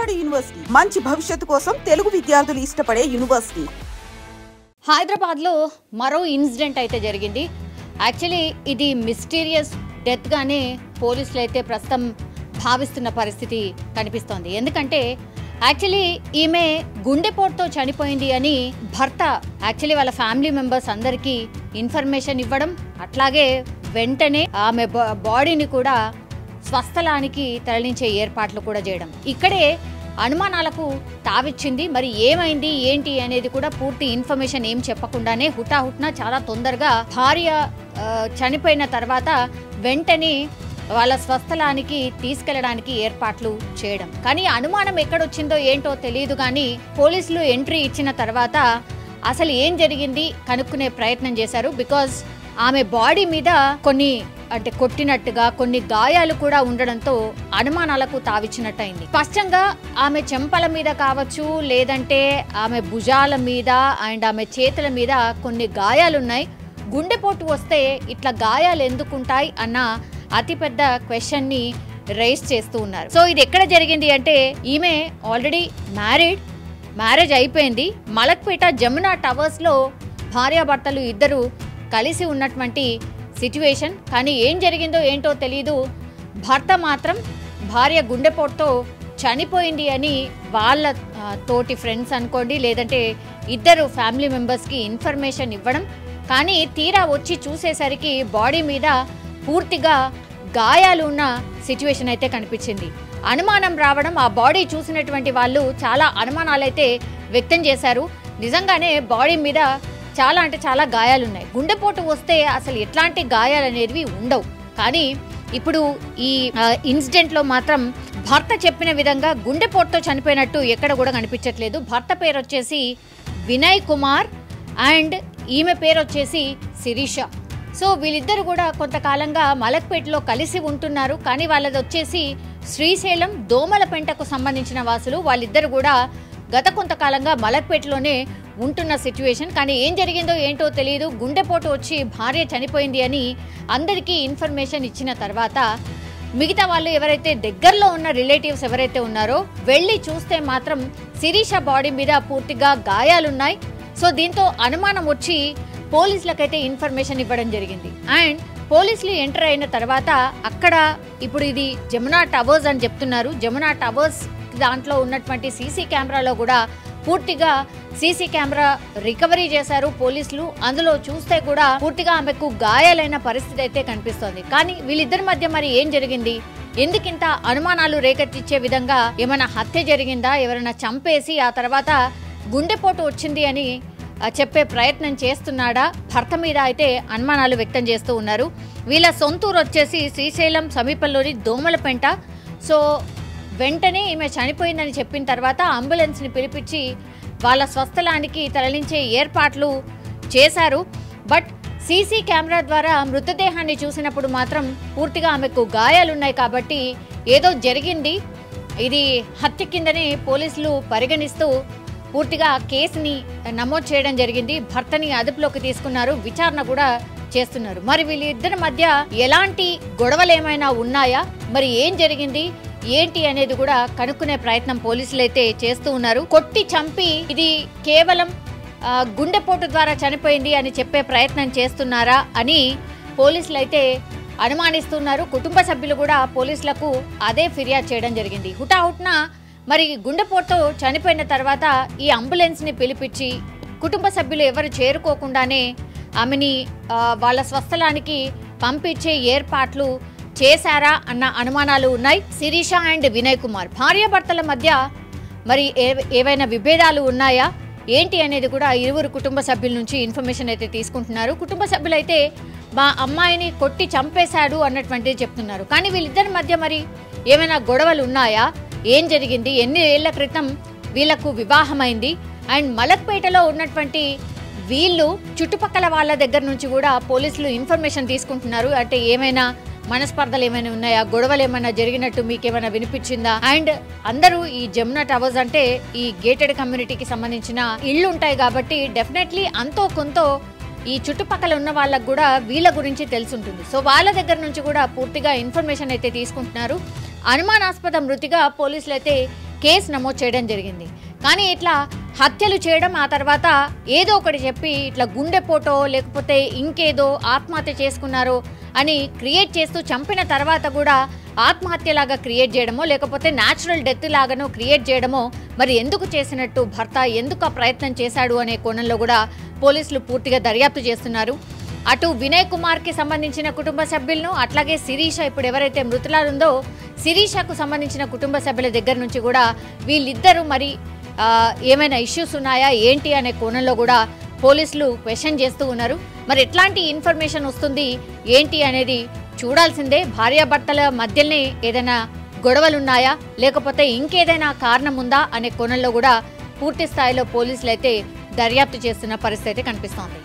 Vijayawada university మంచి భవిష్యత్తు కోసం తెలుగు విద్యార్థులు ఇష్టపడే యూనివర్సిటీ. హైదరాబాద్ లో మరో ఇన్సిడెంట్ అయితే జరిగింది. యాక్చువల్లీ ఇది మిస్టీరియస్ డెత్ గానే పోలీసులు అయితే ప్రస్తుతం భావిస్తున్న పరిస్థితి కనిపిస్తోంది. ఎందుకంటే యాక్చువల్లీ ఈమె గుండెపోటుతో చనిపోయింది అని భర్త యాక్చువల్లీ వాళ్ళ ఫ్యామిలీ మెంబర్స్ అందరికీ ఇన్ఫర్మేషన్ ఇవ్వడం, అట్లాగే వెంటనే ఆమె బాడీని కూడా స్వస్థలానికి తరలించే ఏర్పాట్లు కూడా చేయడం ఇక్కడే అనుమానాలకు తావిచ్చింది. మరి ఏమైంది ఏంటి అనేది కూడా పూర్తి ఇన్ఫర్మేషన్ ఏం చెప్పకుండానే హుటాహుట్న చాలా తొందరగా భార్య చనిపోయిన తర్వాత వెంటనే వాళ్ళ స్వస్థలానికి తీసుకెళ్లడానికి ఏర్పాట్లు చేయడం. కానీ అనుమానం ఎక్కడొచ్చిందో ఏంటో తెలియదు. కానీ పోలీసులు ఎంట్రీ ఇచ్చిన తర్వాత అసలు ఏం జరిగింది కనుక్కునే ప్రయత్నం చేశారు. బికాజ్ ఆమె బాడీ మీద కొన్ని అంటే కొట్టినట్టుగా కొన్ని గాయాలు కూడా ఉండడంతో అనుమానాలకు తావిచ్చినట్టయింది. స్పష్టంగా ఆమె చెంపల మీద కావచ్చు, లేదంటే ఆమె భుజాల మీద అండ్ ఆమె చేతుల మీద కొన్ని గాయాలున్నాయి. గుండెపోటు వస్తే ఇట్లా గాయాలు ఎందుకుంటాయి అన్న అతిపెద్ద క్వశ్చన్ ని రైజ్ చేస్తూ ఉన్నారు. సో ఇది ఎక్కడ జరిగింది అంటే ఈమె ఆల్రెడీ మ్యారేజ్ అయిపోయింది. మలక్పేట జమునా టవర్స్ లో భార్యాభర్తలు ఇద్దరు కలిసి ఉన్నటువంటి సిచ్యువేషన్. కానీ ఏం జరిగిందో ఏంటో తెలీదు. భర్త మాత్రం భార్య గుండెపోటుతో చనిపోయింది అని వాళ్ళ తోటి ఫ్రెండ్స్ అనుకోండి, లేదంటే ఇద్దరు ఫ్యామిలీ మెంబర్స్కి ఇన్ఫర్మేషన్ ఇవ్వడం. కానీ తీరా వచ్చి చూసేసరికి బాడీ మీద పూర్తిగా గాయాలు ఉన్న సిచ్యువేషన్ అయితే కనిపించింది. అనుమానం రావడం, ఆ బాడీ చూసినటువంటి వాళ్ళు చాలా అనుమానాలైతే వ్యక్తం చేశారు. నిజంగానే బాడీ మీద చాలా అంటే చాలా గాయాలున్నాయి. గుండెపోటు వస్తే అసలు ఎట్లాంటి గాయాలు అనేవి ఉండవు. కానీ ఇప్పుడు ఈ ఇన్సిడెంట్ లో మాత్రం భర్త చెప్పిన విధంగా గుండెపోటుతో చనిపోయినట్టు ఎక్కడ కూడా కనిపించట్లేదు. భర్త పేరు వచ్చేసి వినయ్ కుమార్ అండ్ ఈమె పేరు వచ్చేసి శిరీష. సో వీళ్ళిద్దరు కూడా కొంతకాలంగా మలక్పేటలో కలిసి ఉంటున్నారు. కానీ వాళ్ళది వచ్చేసి శ్రీశైలం దోమలపెంటకు సంబంధించిన వాసులు. వాళ్ళిద్దరు కూడా గత కొంతకాలంగా మలక్పేటలోనే ఉంటున్న సిచ్యువేషన్. కానీ ఏం జరిగిందో ఏంటో తెలియదు. గుండెపోటు వచ్చి భార్య చనిపోయింది అని అందరికీ ఇన్ఫర్మేషన్ ఇచ్చిన తర్వాత మిగతా వాళ్ళు ఎవరైతే దగ్గరలో ఉన్న రిలేటివ్స్ ఎవరైతే ఉన్నారో వెళ్ళి చూస్తే మాత్రం శిరీష బాడీ మీద పూర్తిగా గాయాలున్నాయి. సో దీంతో అనుమానం వచ్చి పోలీసులకైతే ఇన్ఫర్మేషన్ ఇవ్వడం జరిగింది. అండ్ పోలీసులు ఎంటర్ అయిన తర్వాత అక్కడ ఇప్పుడు ఇది జమునా టవర్స్ అని చెప్తున్నారు. జమునా టవర్స్ దాంట్లో ఉన్నటువంటి సీసీ కెమెరాలో కూడా పూర్తిగా సీసీ కెమెరా రికవరీ చేశారు పోలీసులు. అందులో చూస్తే కూడా పూర్తిగా ఆమెకు గాయాలైన పరిస్థితి అయితే కనిపిస్తోంది. కానీ వీళ్ళిద్దరి మధ్య మరి ఏం జరిగింది, ఎందుకింత అనుమానాలు రేకెత్తిచ్చే విధంగా ఏమైనా హత్య జరిగిందా, ఎవరైనా చంపేసి ఆ తర్వాత గుండెపోటు వచ్చింది అని చెప్పే ప్రయత్నం చేస్తున్నాడా, భర్త మీద అయితే అనుమానాలు వ్యక్తం చేస్తూ ఉన్నారు. వీళ్ళ సొంతూరు వచ్చేసి శ్రీశైలం సమీపంలోని దోమలపెంట. సో వెంటనే ఈమె చనిపోయిందని చెప్పిన తర్వాత అంబులెన్స్ని పిలిపించి వాళ్ళ స్వస్థలానికి తరలించే ఏర్పాట్లు చేశారు. బట్ సీసీ కెమెరా ద్వారా మృతదేహాన్ని చూసినప్పుడు మాత్రం పూర్తిగా ఆమెకు గాయాలున్నాయి. కాబట్టి ఏదో జరిగింది, ఇది హత్య కిందనే పోలీసులు పరిగణిస్తూ పూర్తిగా కేసుని నమోదు చేయడం జరిగింది. భర్తని అదుపులోకి తీసుకున్నారు, విచారణ కూడా చేస్తున్నారు. మరి వీళ్ళిద్దరి మధ్య ఎలాంటి గొడవలు ఏమైనా ఉన్నాయా, మరి ఏం జరిగింది ఏంటి అనేది కూడా కనుక్కునే ప్రయత్నం పోలీసులు అయితే చేస్తూ ఉన్నారు. కొట్టి చంపి ఇది కేవలం గుండెపోటు ద్వారా చనిపోయింది అని చెప్పే ప్రయత్నం చేస్తున్నారా అని పోలీసులు అయితే అనుమానిస్తున్నారు. కుటుంబ సభ్యులు కూడా పోలీసులకు అదే ఫిర్యాదు చేయడం జరిగింది. హుటాహుట్న మరి గుండెపోటుతో చనిపోయిన తర్వాత ఈ అంబులెన్స్ ని పిలిపించి కుటుంబ సభ్యులు ఎవరు చేరుకోకుండానే ఆమెని వాళ్ళ స్వస్థలానికి పంపించే ఏర్పాట్లు చేశారా అన్న అనుమానాలు ఉన్నాయి. శిరీష అండ్ వినయ్ కుమార్ భార్యాభర్తల మధ్య మరి ఏవైనా విభేదాలు ఉన్నాయా ఏంటి అనేది కూడా ఇరువురు కుటుంబ సభ్యుల నుంచి ఇన్ఫర్మేషన్ అయితే తీసుకుంటున్నారు. కుటుంబ సభ్యులైతే మా అమ్మాయిని కొట్టి చంపేశాడు అన్నటువంటిది చెప్తున్నారు. కానీ వీళ్ళిద్దరి మధ్య మరి ఏమైనా గొడవలు ఉన్నాయా, ఏం జరిగింది, ఎన్ని ఏళ్ల క్రితం వీళ్లకు వివాహమైంది, అండ్ మలక్పేటలో ఉన్నటువంటి వీళ్ళు చుట్టుపక్కల వాళ్ళ దగ్గర నుంచి కూడా పోలీసులు ఇన్ఫర్మేషన్ తీసుకుంటున్నారు. అంటే ఏమైనా మనస్పర్ధలు ఏమైనా ఉన్నాయా, గొడవలు ఏమైనా జరిగినట్టు మీకేమైనా వినిపించిందా. అండ్ అందరూ ఈ జమునా టవర్స్ అంటే ఈ గేటెడ్ కమ్యూనిటీకి సంబంధించిన ఇళ్ళు ఉంటాయి కాబట్టి డెఫినెట్లీ అంతో కొంత ఈ చుట్టుపక్కల ఉన్న వాళ్ళకు కూడా వీళ్ళ గురించి తెలుసుంటుంది. సో వాళ్ళ దగ్గర నుంచి కూడా పూర్తిగా ఇన్ఫర్మేషన్ అయితే తీసుకుంటున్నారు. అనుమానాస్పద మృతిగా పోలీసులు అయితే కేసు నమోదు చేయడం జరిగింది. కానీ ఇట్లా హత్యలు చేయడం, ఆ తర్వాత ఏదో ఒకటి చెప్పి ఇట్లా గుండెపోటో లేకపోతే ఇంకేదో ఆత్మహత్య చేసుకున్నారో అని క్రియేట్ చేస్తూ చంపిన తర్వాత కూడా ఆత్మహత్యలాగా క్రియేట్ చేయడమో లేకపోతే న్యాచురల్ డెత్ లాగానో క్రియేట్ చేయడమో, మరి ఎందుకు చేసినట్టు, భర్త ఎందుకు ఆ ప్రయత్నం చేశాడు అనే కోణంలో కూడా పోలీసులు పూర్తిగా దర్యాప్తు చేస్తున్నారు. అటు వినయ్ కుమార్కి సంబంధించిన కుటుంబ సభ్యులను, అట్లాగే శిరీష ఇప్పుడు ఎవరైతే మృతురాలుందో శిరీషకు సంబంధించిన కుటుంబ సభ్యుల దగ్గర నుంచి కూడా వీళ్ళిద్దరూ మరి ఏమైనా ఇష్యూస్ ఉన్నాయా ఏంటి అనే కోణంలో కూడా పోలీసులు క్వశ్చన్ చేస్తూ ఉన్నారు. మరి ఎట్లాంటి ఇన్ఫర్మేషన్ వస్తుంది ఏంటి అనేది చూడాల్సిందే. భార్యాభర్తల మధ్యనే ఏదైనా గొడవలున్నాయా లేకపోతే ఇంకేదైనా కారణం ఉందా అనే కోణంలో కూడా పూర్తి స్థాయిలో పోలీసులు అయితే దర్యాప్తు చేస్తున్న పరిస్థితి కనిపిస్తోంది.